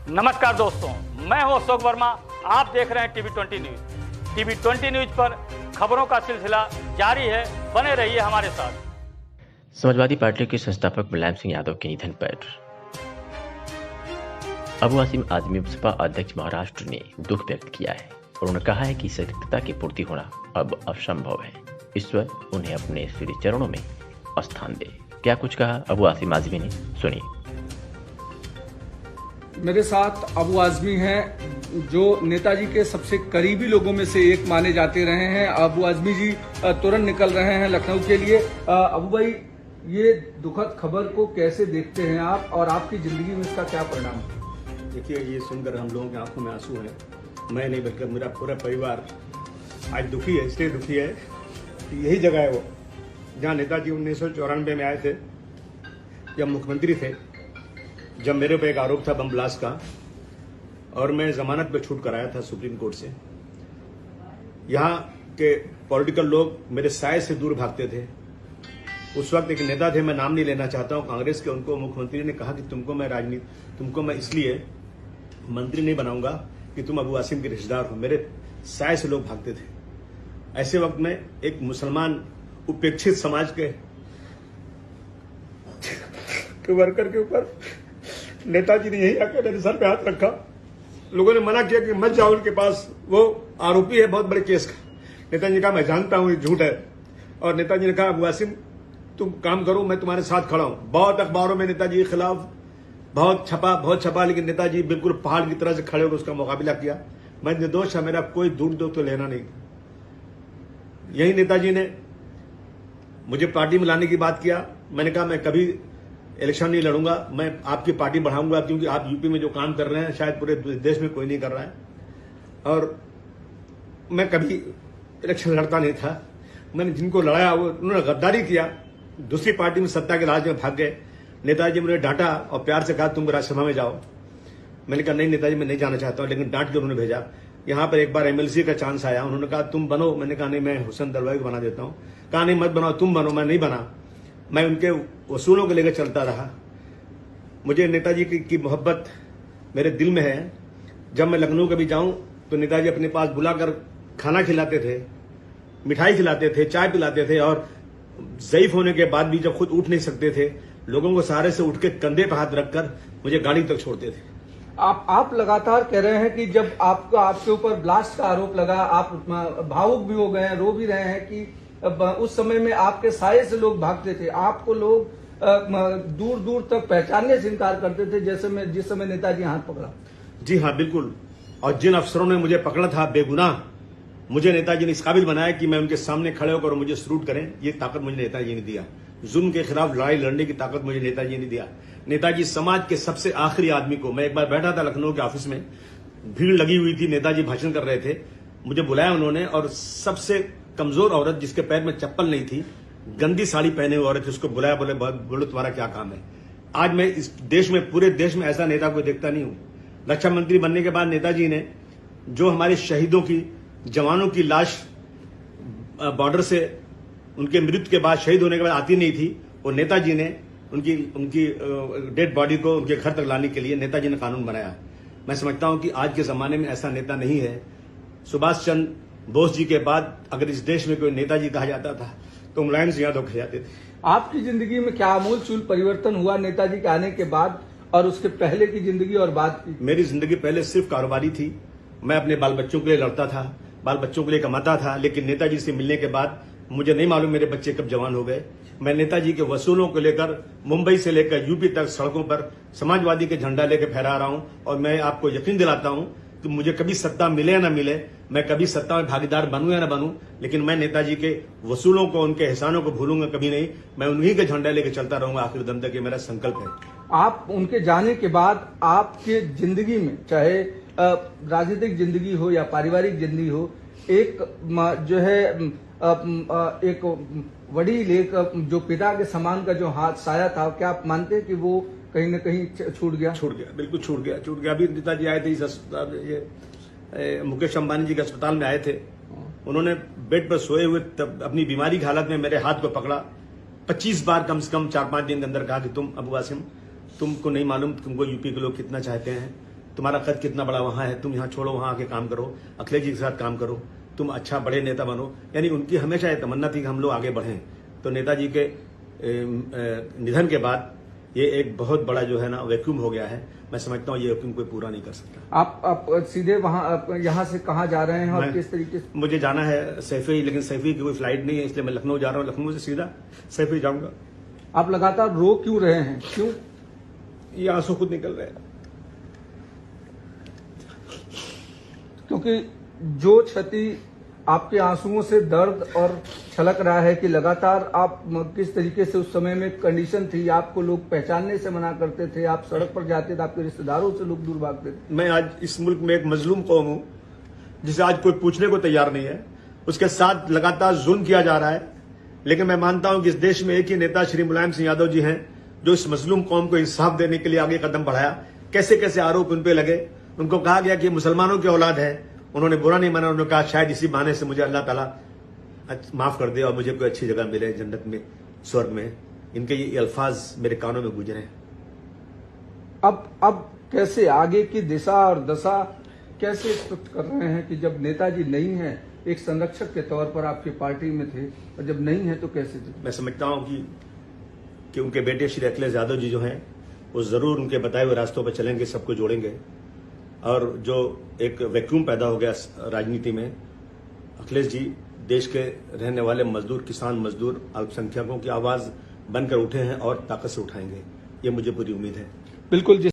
नमस्कार दोस्तों, मैं हूं अशोक वर्मा। आप देख रहे हैं टीवी20 न्यूज। टीवी20 न्यूज पर खबरों का सिलसिला जारी है, बने रहिए हमारे साथ। समाजवादी पार्टी के संस्थापक मुलायम सिंह यादव के निधन पर अबू आसिम आजमी बसपा अध्यक्ष महाराष्ट्र ने दुख व्यक्त किया है और उन्होंने कहा है कि इस रिक्तता की पूर्ति होना अब असंभव है। ईश्वर उन्हें अपने श्री चरणों में स्थान दे। क्या कुछ कहा अबू आसिम आजमी ने, सुनिए। मेरे साथ अबू आजमी हैं जो नेताजी के सबसे करीबी लोगों में से एक माने जाते रहे हैं। अबू आजमी जी तुरंत निकल रहे हैं लखनऊ के लिए। अबू भाई, ये दुखद खबर को कैसे देखते हैं आप और आपकी जिंदगी में इसका क्या परिणाम है? देखिए, ये सुनकर हम लोगों की आंखों में आंसू हैं। मैं नहीं बल्कि मेरा पूरा परिवार आज दुखी है। इसलिए दुखी है कि यही जगह है वो जहाँ नेताजी 1994 में आए थे, जब मुख्यमंत्री थे, जब मेरे पे एक आरोप था बम ब्लास्ट का और मैं जमानत पे छूट कर आया था सुप्रीम कोर्ट से। यहाँ के पॉलिटिकल लोग मेरे साय से दूर भागते थे। उस वक्त एक नेता थे, मैं नाम नहीं लेना चाहता हूँ, कांग्रेस के, उनको मुख्यमंत्री ने कहा कि तुमको मैं इसलिए मंत्री नहीं बनाऊंगा कि तुम अबू आसिम के रिश्तेदार हो। मेरे साय से लोग भागते थे। ऐसे वक्त में एक मुसलमान उपेक्षित समाज के वर्कर के ऊपर नेताजी ने यही आकर मेरे सर पे हाथ रखा। लोगों ने मना किया कि मत जाओ उनके पास, वो आरोपी है बहुत बड़े केस का। नेताजी ने कहा मैं जानता हूं ये झूठ है, और नेताजी ने कहा अबू आसिम तुम काम करो, मैं तुम्हारे साथ खड़ा हूं। बहुत अखबारों में नेताजी के खिलाफ बहुत छपा, लेकिन नेताजी बिल्कुल पहाड़ की तरह से खड़े होकर उसका मुकाबला किया। मैं निर्दोष है, मेरा कोई दूर तो लेना नहीं। यही नेताजी ने मुझे पार्टी में लाने की बात किया। मैंने कहा मैं कभी इलेक्शन नहीं लड़ूंगा, मैं आपकी पार्टी बढ़ाऊंगा, क्योंकि आप यूपी में जो काम कर रहे हैं शायद पूरे देश में कोई नहीं कर रहा है। और मैं कभी इलेक्शन लड़ता नहीं था। मैंने जिनको लड़ाया वो उन्होंने गद्दारी किया, दूसरी पार्टी में सत्ता के लालच में भाग गए। नेताजी मुझे डांटा और प्यार से कहा तुम राज्यसभा में जाओ। मैंने कहा नहीं नेताजी, मैं नहीं जाना चाहता हूं, लेकिन डांट के उन्होंने भेजा। यहाँ पर एक बार एमएलसी का चांस आया, उन्होंने कहा तुम बनो। मैंने कहा नहीं, मैं हुसैन दलवाई को बना देता हूँ। कहा नहीं मत बनाओ, तुम बनो। मैं नहीं बना, मैं उनके वसूलों को लेकर चलता रहा। मुझे नेताजी की मोहब्बत मेरे दिल में है। जब मैं लखनऊ कभी जाऊं तो नेताजी अपने पास बुलाकर खाना खिलाते थे, मिठाई खिलाते थे, चाय पिलाते थे, और ज़ईफ होने के बाद भी जब खुद उठ नहीं सकते थे, लोगों को सहारे से उठ के कंधे पर हाथ रखकर मुझे गाड़ी तक छोड़ते थे। आप लगातार कह रहे हैं कि जब आपके ऊपर ब्लास्ट का आरोप लगा, आप भावुक भी हो गए हैं, रो भी रहे हैं कि उस समय में आपके साये से लोग भागते थे, आपको लोग दूर दूर तक पहचानने से इनकार करते थे, जिस समय नेताजी हाथ पकड़ा। जी हाँ, बिल्कुल। और जिन अफसरों ने मुझे पकड़ा था बेगुनाह, मुझे नेताजी ने इस काबिल बनाया कि मैं उनके सामने खड़े होकर मुझे सल्यूट करें, ये ताकत मुझे नेताजी ने दिया। जुल्म के खिलाफ लड़ाई लड़ने की ताकत मुझे नेताजी ने दिया। नेताजी समाज के सबसे आखिरी आदमी को, मैं एक बार बैठा था लखनऊ के ऑफिस में, भीड़ लगी हुई थी, नेताजी भाषण कर रहे थे, मुझे बुलाया उन्होंने, और सबसे कमजोर औरत जिसके पैर में चप्पल नहीं थी, गंदी साड़ी पहने हुए औरत, उसको बुलाया, बोलो तुम्हारा क्या काम है। आज मैं इस देश में, पूरे देश में ऐसा नेता कोई देखता नहीं हूं। रक्षा मंत्री बनने के बाद नेताजी ने जो हमारे शहीदों की, जवानों की लाश बॉर्डर से उनके मृत्यु के बाद, शहीद होने के बाद आती नहीं थी, और नेताजी ने उनकी डेड बॉडी को उनके घर तक लाने के लिए नेताजी ने कानून बनाया। मैं समझता हूं कि आज के जमाने में ऐसा नेता नहीं है। सुभाष चंद्र बोस जी के बाद अगर इस देश में कोई नेताजी कहा जाता था तो मुलायम सिंह यादव कहे जाते थे। आपकी जिंदगी में क्या आमूल चूल परिवर्तन हुआ नेताजी के आने के बाद, और उसके पहले की जिंदगी और बाद की? मेरी जिंदगी पहले सिर्फ कारोबारी थी। मैं अपने बाल बच्चों के लिए लड़ता था, बाल बच्चों के लिए कमाता था, लेकिन नेताजी से मिलने के बाद मुझे नहीं मालूम मेरे बच्चे कब जवान हो गए। मैं नेताजी के वसूलों को लेकर मुंबई से लेकर यूपी तक सड़कों पर समाजवादी के झंडा लेकर फहरा रहा हूं, और मैं आपको यकीन दिलाता हूं कि मुझे कभी सत्ता मिले या न मिले, मैं कभी सत्ता में भागीदार बनूं या न बनूं, लेकिन मैं नेताजी के वसूलों को, उनके एहसानों को भूलूंगा कभी नहीं। मैं उन्हीं के झंडा लेकर चलता रहूंगा आखिर दम तक, ये मेरा संकल्प है। आप उनके जाने के बाद आपके जिंदगी में, चाहे राजनीतिक जिंदगी हो या पारिवारिक जिंदगी हो, एक जो है एक वडील, एक जो पिता के समान का जो हाथ साया था, क्या आप मानते हैं कि वो कहीं न कहीं छूट गया? बिल्कुल छूट गया। अभी नेताजी आए थे इस अस्पताल, ये मुकेश अंबानी जी के अस्पताल में आए थे। उन्होंने बेड पर सोए हुए तब अपनी बीमारी की हालत में मेरे हाथ को पकड़ा, 25 बार कम से कम 4-5 दिन के अंदर कहा कि तुम अबू आसिम, तुमको नहीं मालूम तुमको यूपी के लोग कितना चाहते हैं, तुम्हारा कद कितना बड़ा वहां है, तुम यहाँ छोड़ो, वहां आके काम करो, अखिलेश जी के साथ काम करो, तुम अच्छा बड़े नेता बनो। यानी उनकी हमेशा ये तमन्ना थी कि हम लोग आगे बढ़ें। तो नेताजी के निधन के बाद ये एक बहुत बड़ा जो है ना वैक्यूम हो गया है। मैं समझता हूँ ये वैक्यूम कोई पूरा नहीं कर सकता। आप सीधे वहां यहाँ से कहाँ जा रहे हैं और किस तरीके से? मुझे जाना है सैफई, लेकिन सैफई की कोई फ्लाइट नहीं है, इसलिए मैं लखनऊ जा रहा हूँ। लखनऊ से सीधा सैफई जाऊंगा। आप लगातार रो क्यों रहे हैं, क्यों? ये आंसू खुद निकल रहे हैं। क्योंकि जो क्षति आपके आंसुओं से दर्द और छलक रहा है कि लगातार आप किस तरीके से उस समय में कंडीशन थी, आपको लोग पहचानने से मना करते थे, आप सड़क पर जाते थे, आपके रिश्तेदारों से लोग दूर भागते थे। मैं आज इस मुल्क में एक मजलूम कौम हूं जिसे आज कोई पूछने को तैयार नहीं है, उसके साथ लगातार जुल्म किया जा रहा है। लेकिन मैं मानता हूं कि इस देश में एक ही नेता श्री मुलायम सिंह यादव जी हैं जो इस मजलूम कौम को इंसाफ देने के लिए आगे कदम बढ़ाया। कैसे कैसे आरोप उन पे लगे, उनको कहा गया कि मुसलमानों की औलाद है, उन्होंने बुरा नहीं माना। उन्होंने कहा शायद इसी बहाने से मुझे अल्लाह ताला माफ कर दे और मुझे कोई अच्छी जगह मिले जन्नत में, स्वर्ग में। इनके ये अल्फाज मेरे कानों में गुजरे। अब कैसे आगे की दिशा और दशा कैसे स्पष्ट कर रहे हैं कि जब नेताजी नहीं है, एक संरक्षक के तौर पर आपकी पार्टी में थे, और जब नहीं है तो कैसे थे? मैं समझता हूं कि उनके बेटे श्री अखिलेश यादव जी जो हैं वो जरूर उनके बताए हुए रास्तों पर चलेंगे, सबको जोड़ेंगे। और जो एक वैक्यूम पैदा हो गया राजनीति में, अखिलेश जी देश के रहने वाले मजदूर, किसान मजदूर, अल्पसंख्यकों की आवाज बनकर उठे हैं और ताकत से उठाएंगे, ये मुझे पूरी उम्मीद है। बिल्कुल।